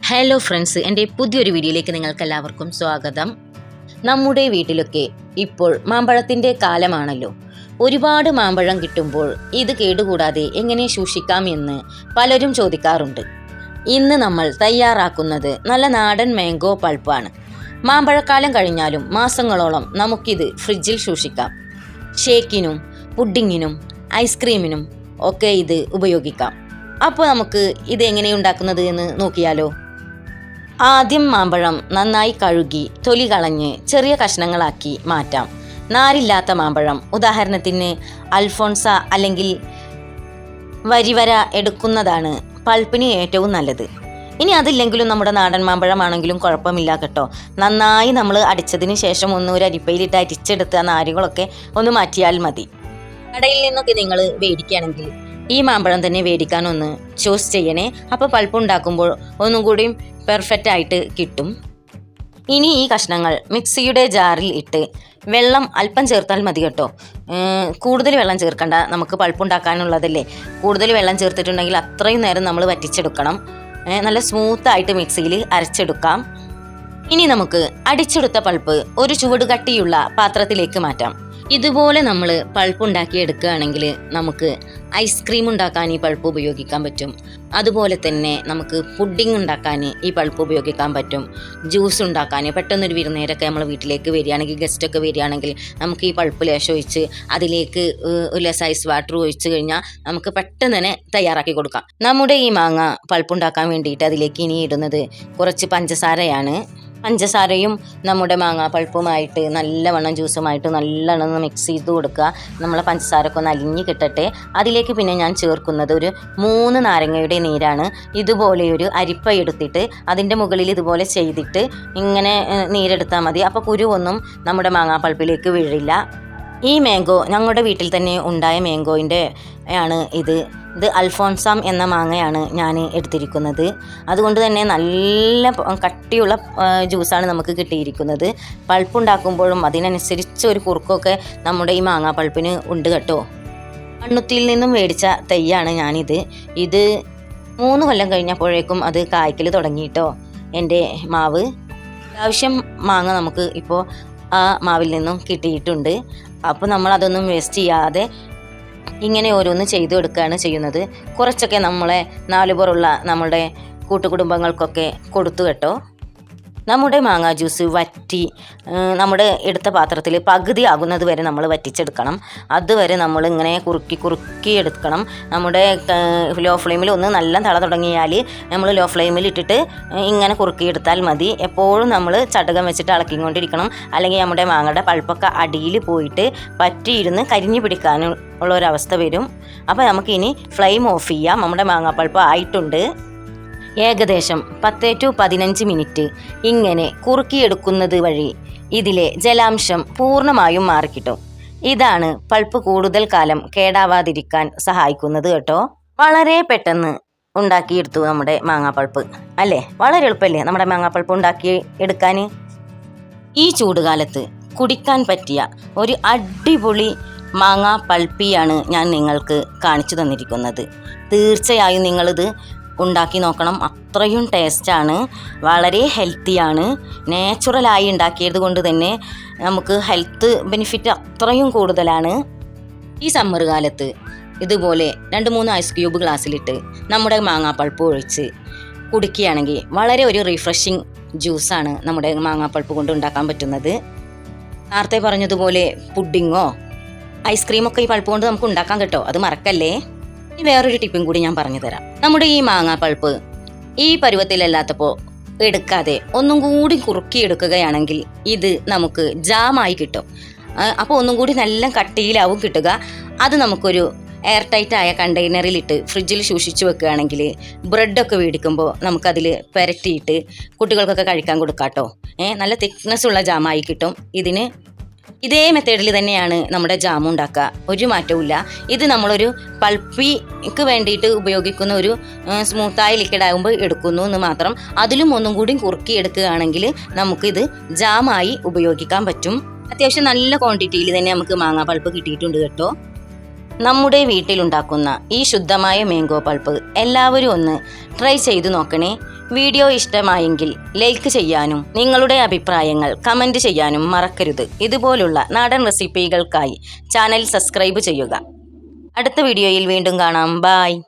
Hello friends, എൻ്റെ പുതിയൊരു വീഡിയോയിലേക്ക് നിങ്ങൾക്കെല്ലാവർക്കും സ്വാഗതം. നമ്മുടെ വീട്ടിലൊക്കെ ഇപ്പോൾ മാമ്പഴത്തിൻ്റെ കാലമാണല്ലോ. ഒരുപാട് മാമ്പഴം കിട്ടുമ്പോൾ ഇത് കേടുകൂടാതെ എങ്ങനെ സൂക്ഷിക്കാം എന്ന് പലരും ചോദിക്കാറുണ്ട്. ഇന്ന് നമ്മൾ തയ്യാറാക്കുന്നത് നല്ല നാടൻ മാംഗോ പൾപ്പാണ്. മാമ്പഴക്കാലം കഴിഞ്ഞാലും മാസങ്ങളോളം നമുക്കിത് ഫ്രിഡ്ജിൽ സൂക്ഷിക്കാം. ഷേക്കിനും പുഡിങ്ങിനും ഐസ്ക്രീമിനും ഒക്കെ ഇത് ഉപയോഗിക്കാം. അപ്പോൾ നമുക്ക് ഇത് എങ്ങനെയുണ്ടാക്കുന്നത് എന്ന് നോക്കിയാലോ. ആദ്യം മാമ്പഴം നന്നായി കഴുകി തൊലി കളഞ്ഞ് ചെറിയ കഷ്ണങ്ങളാക്കി മാറ്റാം. നാരില്ലാത്ത മാമ്പഴം, ഉദാഹരണത്തിന് അൽഫോൺസ അല്ലെങ്കിൽ വരിവര എടുക്കുന്നതാണ് പൾപ്പിന് ഏറ്റവും നല്ലത്. ഇനി അതില്ലെങ്കിലും നമ്മുടെ നാടൻ മാമ്പഴമാണെങ്കിലും കുഴപ്പമില്ല കേട്ടോ. നന്നായി നമ്മൾ അടിച്ചതിന് ശേഷം ഒരു അരിപ്പയിലിട്ട് അരിച്ചെടുത്ത നാരുകളൊക്കെ ഒന്ന് മാറ്റിയാൽ മതി. കടയിൽ നിന്നൊക്കെ നിങ്ങൾ മേടിക്കുകയാണെങ്കിൽ ഈ മാമ്പഴം തന്നെ മേടിക്കാനൊന്ന് ചൂസ് ചെയ്യണേ. അപ്പോൾ പൾപ്പ് ഉണ്ടാക്കുമ്പോൾ ഒന്നും കൂടിയും പെർഫെക്റ്റ് ആയിട്ട് കിട്ടും. ഇനി ഈ കഷ്ണങ്ങൾ മിക്സിയുടെ ജാറിൽ ഇട്ട് വെള്ളം അല്പം ചേർത്താൽ മതി കേട്ടോ. കൂടുതൽ വെള്ളം ചേർക്കണ്ട, നമുക്ക് പൾപ്പ് ഉണ്ടാക്കാനുള്ളതല്ലേ. കൂടുതൽ വെള്ളം ചേർത്തിട്ടുണ്ടെങ്കിൽ അത്രയും നേരം നമ്മൾ വറ്റിച്ചെടുക്കണം. നല്ല സ്മൂത്തായിട്ട് മിക്സിയിൽ അരച്ചെടുക്കാം. ഇനി നമുക്ക് അടിച്ചെടുത്ത പൾപ്പ് ഒരു ചുവട് കട്ടിയുള്ള പാത്രത്തിലേക്ക് മാറ്റാം. ഇതുപോലെ നമ്മൾ പൾപ്പ് ഉണ്ടാക്കിയെടുക്കുകയാണെങ്കിൽ നമുക്ക് ഐസ്ക്രീം ഉണ്ടാക്കാൻ ഈ പൾപ്പ് ഉപയോഗിക്കാൻ പറ്റും. അതുപോലെ തന്നെ നമുക്ക് പുഡിംഗ് ഉണ്ടാക്കാൻ ഈ പൾപ്പ് ഉപയോഗിക്കാൻ പറ്റും. ജ്യൂസ് ഉണ്ടാക്കാൻ പെട്ടെന്നൊരു വിരുന്നേരൊക്കെ നമ്മൾ വീട്ടിലേക്ക് വരികയാണെങ്കിൽ, ഗസ്റ്റൊക്കെ വരികയാണെങ്കിൽ നമുക്ക് ഈ പൾപ്പ് ലേശം ഒഴിച്ച് അതിലേക്ക് ഒരു ലെസ് ഐസ് വാട്ടർ ഒഴിച്ച് കഴിഞ്ഞാൽ നമുക്ക് പെട്ടെന്ന് തന്നെ തയ്യാറാക്കി കൊടുക്കാം. നമ്മുടെ ഈ മാങ്ങ പൾപ്പ് ഉണ്ടാക്കാൻ വേണ്ടിയിട്ട് അതിലേക്ക് ഇനി ഇടുന്നത് കുറച്ച് പഞ്ചസാരയാണ്. പഞ്ചസാരയും നമ്മുടെ മാങ്ങാ പൾപ്പുമായിട്ട് നല്ലവണ്ണം ജ്യൂസുമായിട്ട് നല്ലവണ്ണം മിക്സ് ചെയ്ത് കൊടുക്കുക. നമ്മളെ പഞ്ചസാരയൊക്കെ ഒന്ന് അലിഞ്ഞ് കിട്ടട്ടെ. അതിലേക്ക് പിന്നെ ഞാൻ ചേർക്കുന്നത് ഒരു 3 നാരങ്ങയുടെ നീരാണ്. ഇതുപോലെ ഒരു അരിപ്പ എടുത്തിട്ട് അതിൻ്റെ മുകളിൽ ഇതുപോലെ ചെയ്തിട്ട് ഇങ്ങനെ നീരെടുത്താൽ മതി. അപ്പോൾ കുരുവൊന്നും നമ്മുടെ മാങ്ങാ പൾപ്പിലേക്ക് വീഴില്ല. ഈ മാംഗോ ഞങ്ങളുടെ വീട്ടിൽ തന്നെ ഉണ്ടായ മാംഗോയിൻ്റെ ആണ് ഇത് അൽഫോൺസാം എന്ന മാങ്ങയാണ് ഞാൻ എടുത്തിരിക്കുന്നത്. അതുകൊണ്ട് തന്നെ നല്ല കട്ടിയുള്ള ജ്യൂസാണ് നമുക്ക് കിട്ടിയിരിക്കുന്നത്. പൾപ്പുണ്ടാക്കുമ്പോഴും അതിനനുസരിച്ച് ഒരു കുറുക്കൊക്കെ നമ്മുടെ ഈ മാങ്ങാ പൾപ്പിന് ഉണ്ട് കേട്ടോ. മണ്ണുത്തിയിൽ നിന്നും മേടിച്ച തൈയാണ് ഞാനിത്. 3 കൊല്ലം കഴിഞ്ഞപ്പോഴേക്കും അത് കായ്ക്കൽ തുടങ്ങിയിട്ടോ എൻ്റെ മാവ്. അത്യാവശ്യം മാങ്ങ നമുക്ക് ഇപ്പോൾ ആ മാവിൽ നിന്നും കിട്ടിയിട്ടുണ്ട്. അപ്പോൾ നമ്മൾ അതൊന്നും വേസ്റ്റ് ചെയ്യാതെ ഇങ്ങനെ ഓരോന്ന് ചെയ്തു എടുക്കുകയാണ് ചെയ്യുന്നത്. കുറച്ചൊക്കെ നമ്മളെ നാലുപുറമുള്ള നമ്മുടെ കൂട്ടുകുടുംബങ്ങൾക്കൊക്കെ കൊടുത്തു കേട്ടോ. നമ്മുടെ മാങ്ങാ ജ്യൂസ് വറ്റി നമ്മുടെ എടുത്ത പാത്രത്തിൽ പകുതി ആകുന്നത് വരെ നമ്മൾ വറ്റിച്ചെടുക്കണം. അതുവരെ നമ്മൾ ഇങ്ങനെ കുറുക്കി എടുക്കണം. നമ്മുടെ ലോ ഫ്ലെയിമിൽ ഒന്ന് നല്ല തള തുടങ്ങിയാൽ നമ്മൾ ലോ ഫ്ലെയിമിൽ ഇട്ടിട്ട് ഇങ്ങനെ കുറുക്കിയെടുത്താൽ മതി. എപ്പോഴും നമ്മൾ ചട്ടകം വെച്ചിട്ട് ഇളക്കിക്കൊണ്ടിരിക്കണം. അല്ലെങ്കിൽ നമ്മുടെ മാങ്ങയുടെ പൾപ്പൊക്കെ അടിയിൽ പോയിട്ട് പറ്റിയിരുന്ന് കരിഞ്ഞു പിടിക്കാനുള്ള ഒരവസ്ഥ വരും. അപ്പോൾ നമുക്കിനി ഫ്ലെയിം ഓഫ് ചെയ്യാം. നമ്മുടെ മാങ്ങാപ്പൾപ്പ് ആയിട്ടുണ്ട്. ഏകദേശം 10 to 15 മിനിറ്റ് ഇങ്ങനെ കുറുക്കിയെടുക്കുന്നത് വഴി ഇതിലെ ജലാംശം പൂർണ്ണമായും മാറിക്കിട്ടും. ഇതാണ് പൾപ്പ് കൂടുതൽ കാലം കേടാവാതിരിക്കാൻ സഹായിക്കുന്നത് കേട്ടോ. വളരെ പെട്ടെന്ന് ഉണ്ടാക്കിയെടുത്തു നമ്മുടെ മാങ്ങാപ്പൾപ്പ് അല്ലേ. വളരെ എളുപ്പമല്ലേ നമ്മുടെ മാങ്ങാപ്പൾപ്പ് ഉണ്ടാക്കി എടുക്കാൻ. ഈ ചൂടുകാലത്ത് കുടിക്കാൻ പറ്റിയ ഒരു അടിപൊളി മാങ്ങാ പൾപ്പിയാണ് ഞാൻ നിങ്ങൾക്ക് കാണിച്ചു തന്നിരിക്കുന്നത്. തീർച്ചയായും നിങ്ങളിത് ഉണ്ടാക്കി നോക്കണം. അത്രയും ടേസ്റ്റാണ്, വളരെ ഹെൽത്തിയാണ്. നാച്ചുറലായി ഉണ്ടാക്കിയത് കൊണ്ട് തന്നെ നമുക്ക് ഹെൽത്ത് ബെനിഫിറ്റ് അത്രയും കൂടുതലാണ്. ഈ സമ്മർ കാലത്ത് ഇതുപോലെ 2-3 ഐസ് ക്യൂബ് ഗ്ലാസ്സിലിട്ട് നമ്മുടെ മാങ്ങാപ്പൾപ്പ് ഒഴിച്ച് കുടിക്കുകയാണെങ്കിൽ വളരെ ഒരു റിഫ്രഷിങ് ജ്യൂസാണ് നമ്മുടെ മാങ്ങാപ്പൾപ്പ് കൊണ്ട് ഉണ്ടാക്കാൻ പറ്റുന്നത്. നേരത്തെ പറഞ്ഞതുപോലെ പുഡിങ്ങോ ഐസ്ക്രീമൊക്കെ ഈ പൾപ്പ് കൊണ്ട് നമുക്ക് ഉണ്ടാക്കാൻ കേട്ടോ. അത് മറക്കല്ലേ. ഇനി വേറൊരു ടിപ്പും കൂടി ഞാൻ പറഞ്ഞു തരാം. നമ്മുടെ ഈ മാങ്ങാ പൾപ്പ് ഈ പരുവത്തിലല്ലാത്തപ്പോൾ എടുക്കാതെ ഒന്നും കൂടി കുറുക്കിയെടുക്കുകയാണെങ്കിൽ ഇത് നമുക്ക് ജാമായി കിട്ടും. അപ്പോൾ ഒന്നും കൂടി നല്ല കട്ടിയിലാവും കിട്ടുക. അത് നമുക്കൊരു എയർ ടൈറ്റ് ആയ കണ്ടെയ്നറിലിട്ട് ഫ്രിഡ്ജിൽ സൂക്ഷിച്ചു വെക്കുകയാണെങ്കിൽ ബ്രെഡൊക്കെ മേടിക്കുമ്പോൾ നമുക്കതിൽ പുരട്ടിയിട്ട് കുട്ടികൾക്കൊക്കെ കഴിക്കാൻ കൊടുക്കാം കേട്ടോ. നല്ല തിക്നെസ്സുള്ള ജാമായി കിട്ടും. ഇതേ മെത്തേഡിൽ തന്നെയാണ് നമ്മുടെ ജാമു ഉണ്ടാക്കുക. ഒരു മാറ്റവും. ഇത് നമ്മളൊരു പൾപ്പിക്ക് വേണ്ടിയിട്ട് ഉപയോഗിക്കുന്ന ഒരു സ്മൂത്തായ ലിക്വിഡ് ആകുമ്പോൾ എടുക്കുന്നു എന്ന് മാത്രം. അതിലും ഒന്നും കൂടി കുറുക്കി എടുക്കുകയാണെങ്കിൽ നമുക്കിത് ജാമായി ഉപയോഗിക്കാൻ പറ്റും. അത്യാവശ്യം നല്ല ക്വാണ്ടിറ്റിയിൽ തന്നെ നമുക്ക് മാങ്ങാ പൾപ്പ് കിട്ടിയിട്ടുണ്ട് കേട്ടോ. നമ്മുടെ വീട്ടിലുണ്ടാക്കുന്ന ഈ ശുദ്ധമായ മാംഗോ പൾപ്പ് എല്ലാവരും ഒന്ന് ട്രൈ ചെയ്തു നോക്കണേ. വീഡിയോ ഇഷ്ടമായെങ്കിൽ ലൈക്ക് ചെയ്യാനും നിങ്ങളുടെ അഭിപ്രായങ്ങൾ കമൻറ്റ് ചെയ്യാനും മറക്കരുത്. ഇതുപോലുള്ള നാടൻ റെസിപ്പികൾക്കായി ചാനൽ സബ്സ്ക്രൈബ് ചെയ്യുക. അടുത്ത വീഡിയോയിൽ വീണ്ടും കാണാം. ബൈ.